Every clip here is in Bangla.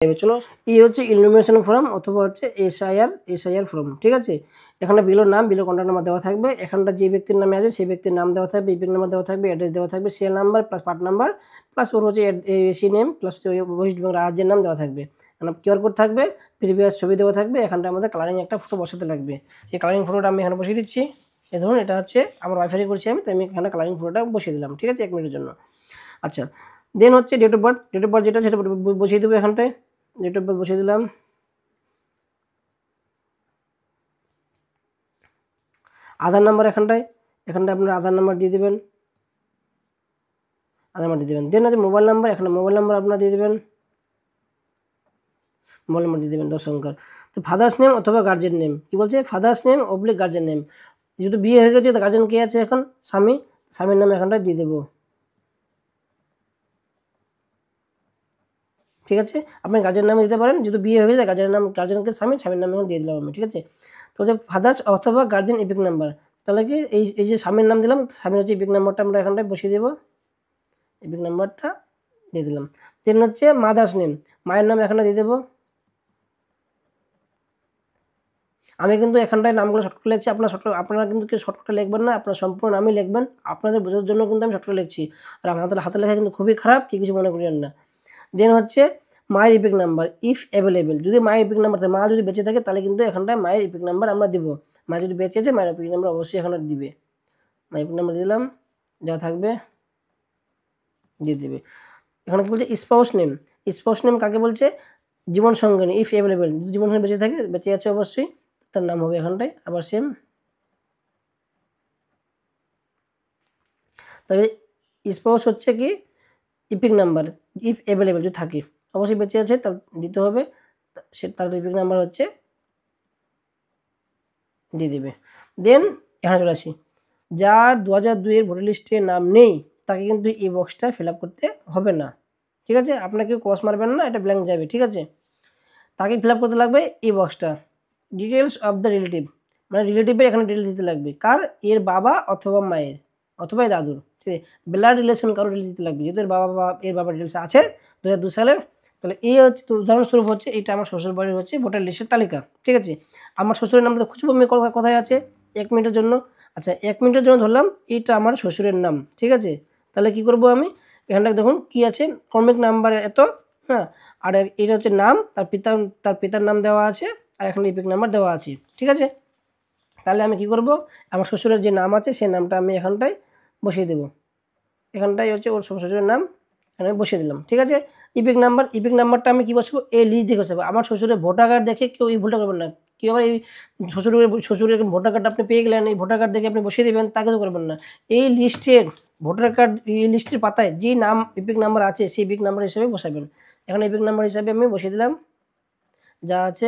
চলো এই হচ্ছে ইনফরমেশন ফর্ম অথবা হচ্ছে এসআইআর ফর্ম। ঠিক আছে, এখানে বিলো নাম, বিলো কন্ট্যাক্ট নাম্বার দেওয়া থাকবে। এখানটা যে ব্যক্তির নামে আছে সেই ব্যক্তির নাম দেওয়া থাকবে, ইপিক নাম্বার দেওয়া থাকবে, অ্যাড্রেস দেওয়া থাকবে, CL number plus part number plus or হচ্ছে AC name plus West Bengal রাজ্যের নাম দেওয়া থাকবে। এখানে কিউআর কোড থাকবে, প্রিভিয়াস ছবি দেওয়া থাকবে। এখানটা আমাদের কালারিং একটা ফটো বসাতে লাগবে। সেই কালারিং ফটোটা আমি এখানে বসিয়ে দিচ্ছি। এই ধরুন এটা হচ্ছে আমার ওয়াইফাই করছি আমি, তাই আমি এখানে কালারিং ফটোটা বসিয়ে দিলাম। ঠিক আছে, 1 মিনিটের জন্য। আচ্ছা, দেন হচ্ছে ডেট অফ বার্থ যেটা সেটা বসিয়ে দেবো। এখানটায় ডেট অফ বার্থ বসিয়ে দিলাম। আধার নাম্বার এখানটায় আপনার আধার নাম্বার দিয়ে দেবেন, দেন আছে মোবাইল নাম্বার, এখানে মোবাইল নাম্বার আপনারা দিয়ে দেবেন, মোবাইল নাম্বার দিয়ে দেবেন 10 সংখ্যার। তো ফাদার্স নেম অথবা গার্জেন নেম, কি বলছে father's name oblique guardian name. যেহেতু বিয়ে হয়ে গেছে তো গার্জেন কে আছে এখন, স্বামীর নাম এখানটায় দিয়ে দেবো। ঠিক আছে, আপনি গার্জেন নামে দিতে পারেন, যেহেতু বিয়ে হয়ে যায় গার্জেনকে স্বামীর নামে দিয়ে দিলাম আমি। ঠিক আছে, তো হচ্ছে ফাদার্স অথবা গার্জেন ইপিক নাম্বার, তাহলে কি এই যে স্বামীর নাম দিলাম, স্বামীর হচ্ছে ইপিক নাম্বারটা আমরা এখানটায় বসিয়ে দেবো, ইপিক নাম্বারটা দিয়ে দিলাম। দেন হচ্ছে মাদার্স নেম, মায়ের নাম এখানে দিয়ে দেবো। আমি কিন্তু এখানটায় নামগুলো শর্টকাট লিখছি, আপনারা কিন্তু কেউ শর্টকাট লিখবেন না, আপনারা সম্পূর্ণ নামই লিখবেন। আপনাদের বোঝার জন্য কিন্তু আমি শর্টকাট লিখছি, আর আমাদের হাতে লেখা কিন্তু খুবই খারাপ, কিছু মনে করেন না। দেন হচ্ছে মায়ের ইপিক নাম্বার ইফ অ্যাভেলেবেল, যদি মায়ের ইপিক নাম্বার থাকে, মা যদি বেঁচে থাকে তাহলে কিন্তু এখানটায় মায়ের ইপিক নাম্বার আমরা দেবো। মা যদি বেঁচে আছে মায়ের ইপিক নাম্বার অবশ্যই এখানে দিবে। মায়ের ইপিক নাম্বার দিলাম, যা থাকবে দিয়ে দেবে। এখানে কি বলছে স্পাউস নেম কাকে বলছে, জীবন সঙ্গিনী ইফ অ্যাভেলেবেল, যদি জীবন সঙ্গী বেঁচে আছে অবশ্যই তার নাম হবে এখানটায় আবার সেম। তবে স্পাউস হচ্ছে কি ইপিক নাম্বার ইফ অ্যাভেলেবেল যদি থাকে, অবশ্যই বেঁচে আছে তার দিতে হবে, তার ইপিক নাম্বার হচ্ছে দিয়ে দেবে। দেন এখানে চলে আসি, যার 2002-এর ভোটার লিস্টে নাম নেই তাকে কিন্তু এই বক্সটা ফিল আপ করতে হবে না। ঠিক আছে, আপনাকে ক্রস মারবেন না, এটা ব্ল্যাঙ্ক যাবে। ঠিক আছে, তাকে ফিল আপ করতে লাগবে এই বক্সটা, ডিটেলস অফ দ্য রিলেটিভ, মানে রিলেটিভের এখানে ডিটেলস দিতে লাগবে, কার, এর বাবা অথবা মায়ের অথবা দাদুর। ঠিক আছে, ব্লাড রিলেশন কারো ডিটেলস দিতে লাগবে, যেহেতু এর বাবার ডিটেলস আছে 2002 সালের। তাহলে এই হচ্ছে উদাহরণস্বরূপ হচ্ছে এটা আমার শ্বশুর বাড়ির হচ্ছে ভোটার লিস্টের তালিকা। ঠিক আছে, আমার শ্বশুরের নামটা খুঁজবো আমি কোথায় আছে 1 মিনিটের জন্য। আচ্ছা, 1 মিনিটের জন্য ধরলাম এইটা আমার শ্বশুরের নাম। ঠিক আছে, তাহলে কি করব আমি, এখানটা দেখুন কি আছে, ক্রমিক নাম্বার এত, হ্যাঁ, আর এটা হচ্ছে নাম, তার পিতার নাম দেওয়া আছে, আর এখানে ইপিক নাম্বার দেওয়া আছে। ঠিক আছে, তাহলে আমি কি করব, আমার শ্বশুরের যে নাম আছে সেই নামটা আমি এখানটায় বসিয়ে দেবো। এখানটায় হচ্ছে ওর শ্বশুরের নাম এখানে বসিয়ে দিলাম। ঠিক আছে, ইপিক নাম্বারটা আমি কি বসাবো, এই লিস্ট দেখে বসাবো। আমার শ্বশুরের ভোটার কার্ড দেখে কেউ এই ভুলটা করবেন না। কেউ আবার এই শ্বশুরের ভোটার কার্ড আপনি পেয়ে গেলেন, এই ভোটার কার্ড দেখে আপনি বসিয়ে দেবেন, তা কিন্তু করবেন না। এই লিস্টের ভোটার কার্ড, এই লিস্টের পাতায় যে নাম ইপিক নাম্বার আছে সেই ইপিক নাম্বার হিসাবে বসাবেন। এখানে ইপিক নাম্বার হিসাবে আমি বসিয়ে দিলাম যা আছে।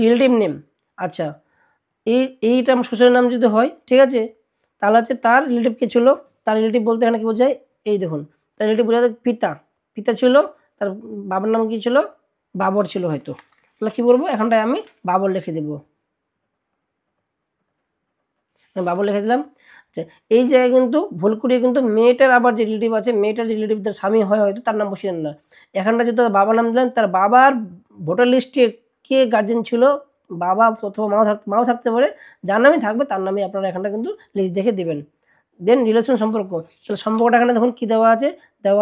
রিলেটিভ নেম, আচ্ছা এইটা আমার শ্বশুরের নাম যদি হয়, ঠিক আছে, তাহলে হচ্ছে তার রিলেটিভ কে ছিল, তার রিলেটিভ বলতে এখানে কি বোঝায়, এই দেখুন তার রিলেটিভ বোঝায় পিতা ছিল, তার বাবার নাম কি ছিল, বাবর ছিল হয়তো, তাহলে কী বলবো, এখানটায় আমি বাবর লিখে দেবো, বাবর লিখে দিলাম। আচ্ছা, এই জায়গায় কিন্তু ভুল করিয়ে কিন্তু মেয়েটার আবার যে রিলেটিভ আছে, মেয়েটার যে রিলেটিভ তার স্বামী হয় হয়তো, তার নাম বসিয়ে দেন না। এখানটা যদি তার বাবার নাম দিলেন, তার বাবার ভোটার লিস্টে কে গার্জেন ছিল, বাবা অথবা মাও থাকতে পারে, যার নামই থাকবে তার নামে আপনারা এখানটা কিন্তু লিস্ট দেখে দেবেন। দেন রিলেশন সম্পর্ক, তাহলে সম্পর্কটা এখানে দেখুন কী দেওয়া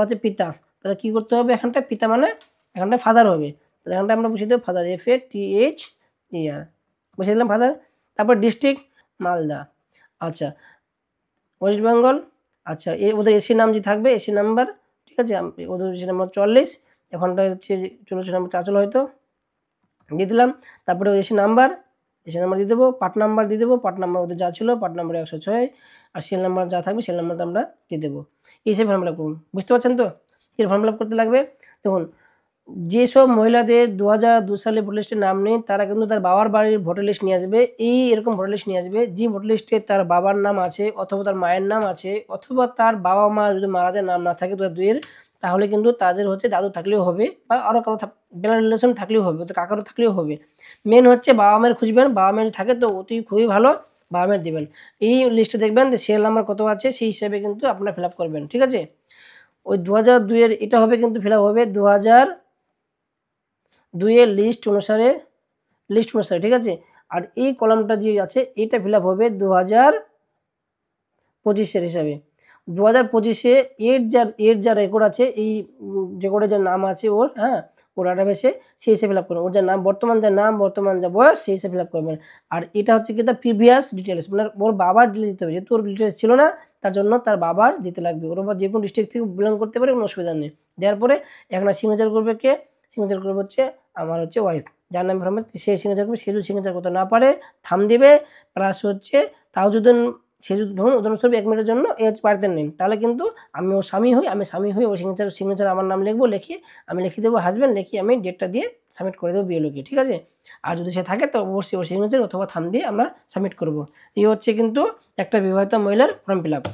আছে পিতা, তাহলে কী করতে হবে, এখানটায় পিতা মানে এখানটায় ফাদার হবে, তাহলে এখানটায় আমরা বসিয়ে দেবো ফাদার, FATHER বসিয়ে দিলাম ফাদার। তারপর ডিস্ট্রিক্ট মালদা, আচ্ছা ওয়েস্ট বেঙ্গল, আচ্ছা ওদের এসি নাম যে থাকবে এসি নাম্বার, ঠিক আছে, ওদের এসি নাম্বার 44, এখানটা হচ্ছে 44 নম্বর চাঁচল হয়তো দিয়ে দিলাম। তারপরে এসি নাম্বার দিয়ে দেবো, পার্ট নাম্বার দিয়ে দেবো, পার্ট নাম্বার ওদের যা ছিল পার্ট নাম্বার 106, আর সেল নাম্বার যা থাকবে সেল নাম্বারটা আমরা দিয়ে দেবো। এই হিসেবে ফর্ম ফিল আপ করুন, বুঝতে পারছেন তো কী ফর্ম ফিল আপ করতে লাগবে। দেখুন, যেসব মহিলাদের 2002 সালে ভোটার লিস্টে নাম নেই তারা কিন্তু তার বাবার বাড়ির ভোটার লিস্ট নিয়ে আসবে, এরকম ভোটার লিস্ট নিয়ে আসবে যে ভোটার লিস্টে তার বাবার নাম আছে অথবা তার মায়ের নাম আছে, অথবা তার বাবা মা যদি মারা যায় নাম না থাকে 2002-এর, তাহলে কিন্তু তাদের হচ্ছে দাদু থাকলেও হবে, বা আরও কারো ব্লাড রিলেশন থাকলেও হবে, তো কাকারও থাকলেও হবে। মেন হচ্ছে বাবা মায়ের খুঁজবেন, বাবা মায়ের থাকে তো অতি খুবই ভালো, বাবা মায়ের দেবেন। এই লিস্টে দেখবেন যে সেল নাম্বার কত আছে সেই হিসাবে কিন্তু আপনারা ফিল আপ করবেন। ঠিক আছে, ওই 2002-এর এটা হবে কিন্তু ফিল আপ হবে 2002-এর লিস্ট অনুসারে, ঠিক আছে। আর এই কলামটা যে আছে এটা ফিল আপ হবে 2025-এর হিসাবে। 2025-এ এর যা রেকর্ড আছে, এই রেকর্ডের যা নাম আছে ওর, হ্যাঁ, ওর ডাটাবেসে সেই হিসেবে ফিল আপ করবেন। ওর যা নাম, বর্তমান যা বয়স, সেই হিসেবে ফিল আপ করবেন। আর এটা হচ্ছে কি তার প্রিভিয়াস ডিটেলস, মানে ওর বাবার ডিটেলস দিতে হবে, যেহেতু ওর ডিটেলস ছিল না তার জন্য তার বাবার দিতে লাগবে। ওর বাবা যে কোনো ডিস্ট্রিক্ট থেকে বিলং করতে পারে, কোনো অসুবিধা নেই। দেওয়ার পরে এখন সিগনেচার করবে কে? সিগনেচার করবে হচ্ছে আমার হচ্ছে ওয়াইফ, যার নাম ফর্মে সে সিগনেচার করবে। সে যদি সিগনেচার করতে না পারে থাম দেবে, প্লাস হচ্ছে তাও যদি সে যদি ধরুন উদাহরণস্বরূপ 1 মিনিটের জন্য এ হচ্ছে পারতেন নেই, তাহলে কিন্তু আমি ওর স্বামী হই, ও সিগনেচার আমার নাম লিখবো, আমি লিখে দেবো হাজব্যান্ড, আমি ডেটটা দিয়ে সাবমিট করে দেবো বিএলওকে, ঠিক আছে। আর যদি সে থাকে তো অবশ্যই ওর সিগনেচার অথবা থাম দিয়ে আমরা সাবমিট করবো। এই হচ্ছে কিন্তু একটা বিবাহিত মহিলার ফর্ম ফিল আপ।